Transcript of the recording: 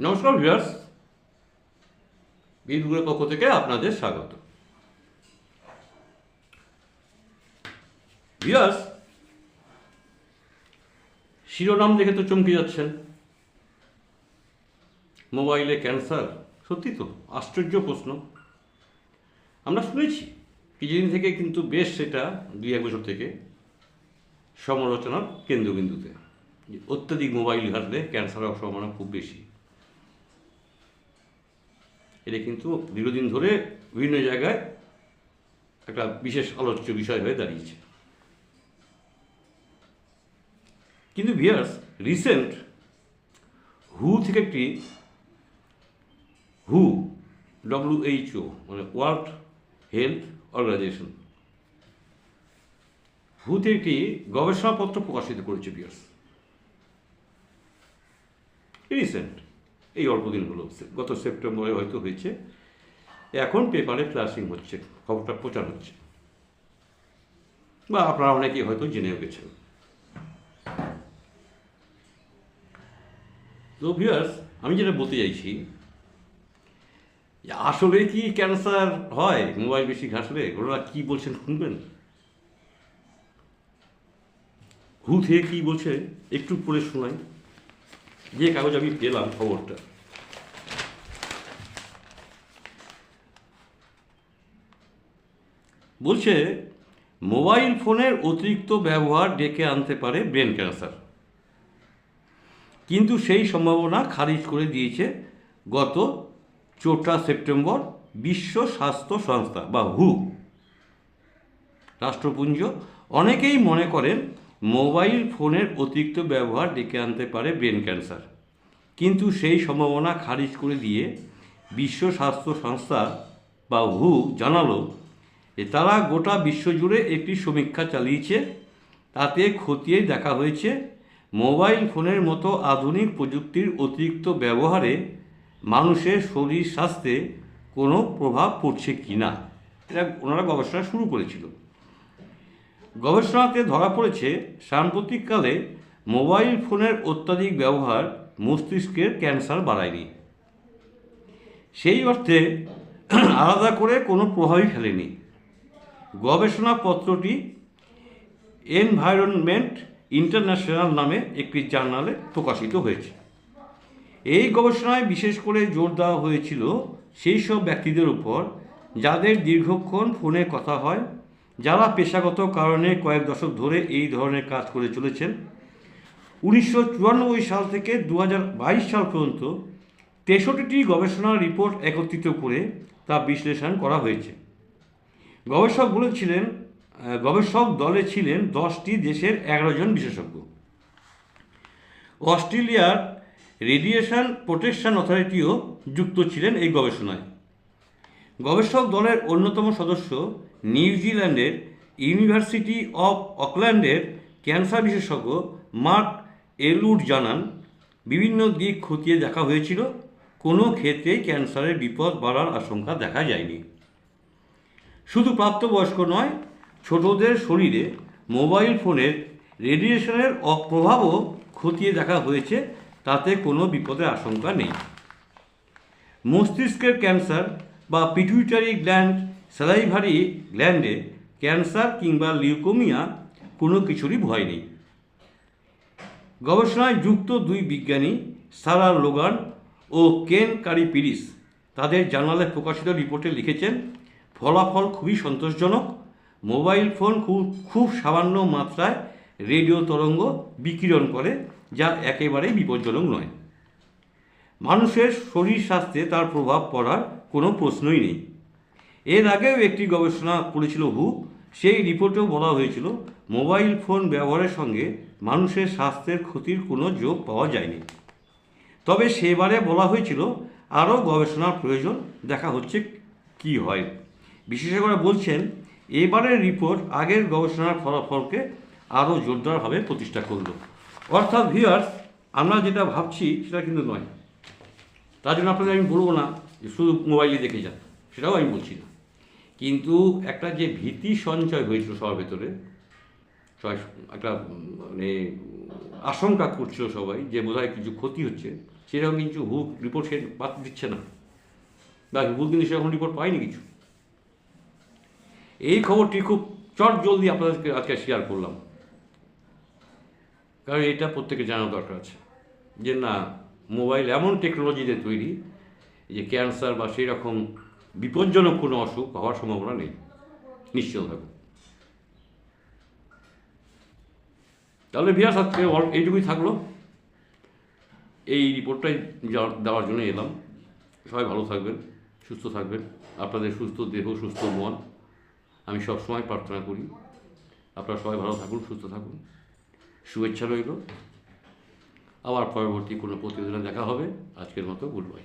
নমস্কার ভিউয়ার্স, বিদুরের পক্ষ থেকে আপনাদের স্বাগত। ভিউয়ার্স, শিরোনাম দেখে তো চমকে যাচ্ছেন। মোবাইলে ক্যান্সার, সত্যি তো আশ্চর্য প্রশ্ন। আমরা শুনেছি কিছুদিন থেকে, কিন্তু বেশ সেটা 2-1 বছর থেকে সমালোচনার কেন্দ্রবিন্দুতে। অত্যাধিক মোবাইল ঘাটলে ক্যান্সার হওয়ার সম্ভাবনা খুব বেশি। এটা কিন্তু দীর্ঘদিন ধরে বিভিন্ন জায়গায় একটা বিশেষ আলোচ্য বিষয় হয়ে দাঁড়িয়েছে। কিন্তু ভিউয়ার্স, রিসেন্ট হু থেকে একটি WHO মানে ওয়ার্ল্ড হেলথ অর্গানাইজেশন, হু থেকে একটি গবেষণাপত্র প্রকাশিত করেছে ভিউয়ার্স। রিসেন্ট, এই অল্প দিন হলো, গত সেপ্টেম্বরে হয়তো হয়েছে। এখন পেপারে ফ্ল্যাশিং হচ্ছে, খবরটা প্রচার হচ্ছে, বা আপনারা অনেকেই হয়তো জেনেও গেছেন। তো ভিউয়ার্স, আমি যেটা বলতে চাইছি, আসলে কি ক্যান্সার হয় মোবাইল বেশি ঘাটলে? ওরা কি বলছেন শুনবেন। হু থেকে কি বলছে একটু পড়ে শোনাই, যে কাগজ আমি পেলাম খবরটা। বলছে, মোবাইল ফোনের অতিরিক্ত ব্যবহার ডেকে আনতে পারে ব্রেন ক্যান্সার, কিন্তু সেই সম্ভাবনা খারিজ করে দিয়েছে গত 4 সেপ্টেম্বর বিশ্ব স্বাস্থ্য সংস্থা বা হু রাষ্ট্রপুঞ্জ। অনেকেই মনে করেন মোবাইল ফোনের অতিরিক্ত ব্যবহার ডেকে আনতে পারে ব্রেন ক্যান্সার, কিন্তু সেই সম্ভাবনা খারিজ করে দিয়ে বিশ্ব স্বাস্থ্য সংস্থা বা হু জানালো যে তারা গোটা বিশ্বজুড়ে একটি সমীক্ষা চালিয়েছে। তাতে খতিয়ে দেখা হয়েছে মোবাইল ফোনের মতো আধুনিক প্রযুক্তির অতিরিক্ত ব্যবহারে মানুষের শরীর স্বাস্থ্যে কোনো প্রভাব পড়ছে কি না। এটা ওনারা গবেষণা শুরু করেছিল। গবেষণাতে ধরা পড়েছে সাম্প্রতিককালে মোবাইল ফোনের অত্যাধিক ব্যবহার মস্তিষ্কের ক্যান্সার বাড়ায়নি, সেই অর্থে আলাদা করে কোনো প্রভাবই ফেলেনি। গবেষণাপত্রটি এনভায়রনমেন্ট ইন্টারন্যাশনাল নামে একটি জার্নালে প্রকাশিত হয়েছে। এই গবেষণায় বিশেষ করে জোর দেওয়া হয়েছিল সেই সব ব্যক্তিদের উপর যাদের দীর্ঘক্ষণ ফোনে কথা হয়, যারা পেশাগত কারণে কয়েক দশক ধরে এই ধরনের কাজ করে চলেছেন। 1994 সাল থেকে 2022 সাল পর্যন্ত 63টি গবেষণা রিপোর্ট একত্রিত করে তা বিশ্লেষণ করা হয়েছে। গবেষক দলে ছিলেন 10টি দেশের 11 জন বিশেষজ্ঞ। অস্ট্রেলিয়ার রেডিয়েশন প্রোটেকশন অথরিটিও যুক্ত ছিলেন এই গবেষণায়। গবেষক দলের অন্যতম সদস্য নিউজিল্যান্ডের ইউনিভার্সিটি অফ অকল্যান্ডের ক্যান্সার বিশেষজ্ঞ মার্ক এলউড জানান, বিভিন্ন দিক খতিয়ে দেখা হয়েছিল, কোনো ক্ষেত্রেই ক্যান্সারের বিপদ বাড়ার আশঙ্কা দেখা যায়নি। শুধু প্রাপ্তবয়স্ক নয়, ছোটদের শরীরে মোবাইল ফোনের রেডিয়েশনের প্রভাবও খতিয়ে দেখা হয়েছে, তাতে কোনো বিপদের আশঙ্কা নেই। মস্তিষ্কের ক্যান্সার বা পিটুইটারি গ্ল্যান্ড, স্যালাইভারি গ্ল্যান্ডে ক্যান্সার কিংবা লিউকোমিয়া কোনো কিছুরই ভয় নেই। গবেষণায় যুক্ত 2 বিজ্ঞানী সারা লোগান ও কেন কারিপিরিস তাদের জার্নালে প্রকাশিত রিপোর্টে লিখেছেন, ফলাফল খুবই সন্তোষজনক। মোবাইল ফোন খুব সামান্য মাত্রায় রেডিও তরঙ্গ বিকিরণ করে, যা একেবারেই বিপজ্জনক নয়। মানুষের শরীর স্বাস্থ্যে তার প্রভাব পড়ার কোনো প্রশ্নই নেই। এর আগেও একটি গবেষণা করেছিল হু। সেই রিপোর্টেও বলা হয়েছিল মোবাইল ফোন ব্যবহারের সঙ্গে মানুষের স্বাস্থ্যের ক্ষতির কোনো যোগ পাওয়া যায়নি। তবে সেবারে বলা হয়েছিল আরও গবেষণার প্রয়োজন, দেখা হচ্ছে কি হয়। বিশেষজ্ঞরা বলছেন এবারের রিপোর্ট আগের গবেষণার ফলাফলকে আরও জোরদারভাবে প্রতিষ্ঠা করল। অর্থাৎ ভিউয়ার্স, আমরা যেটা ভাবছি সেটা কিন্তু নয়। তার জন্য আপনাদের আমি বলবো না যে শুধু মোবাইলে দেখে যান, সেটাও আমি বলছি না। কিন্তু একটা যে ভীতি সঞ্চয় হয়েছিল সবার ভেতরে, একটা মানে আশঙ্কা করছিল সবাই যে বোধহয় কিছু ক্ষতি হচ্ছে, সেরকম কিছু রিপোর্ট সে দিচ্ছে না, বা ভুল কিন্তু সেরকম রিপোর্ট পায়নি কিছু। এই খবরটি খুব চট জলদি আপনাদেরকে আজকে শেয়ার করলাম, কারণ এটা প্রত্যেকে জানা দরকার আছে যে না, মোবাইল এমন টেকনোলজিতে তৈরি যে ক্যান্সার বা সেই রকম বিপজ্জনক কোনো অসুখ হওয়ার সম্ভাবনা নেই, নিশ্চিত থাকুন। তাহলে ভিয়াস আজকে এইটুকুই থাকলো, এই রিপোর্টটাই দেওয়ার জন্য এলাম। সবাই ভালো থাকবেন, সুস্থ থাকবেন, আপনাদের সুস্থ দেহ সুস্থ মন আমি সবসময় প্রার্থনা করি। আপনারা সবাই ভালো থাকুন, সুস্থ থাকুন, শুভেচ্ছা রইল। আবার পরবর্তী কোনো প্রতিবেদনে দেখা হবে। আজকের মতো গুড বাই।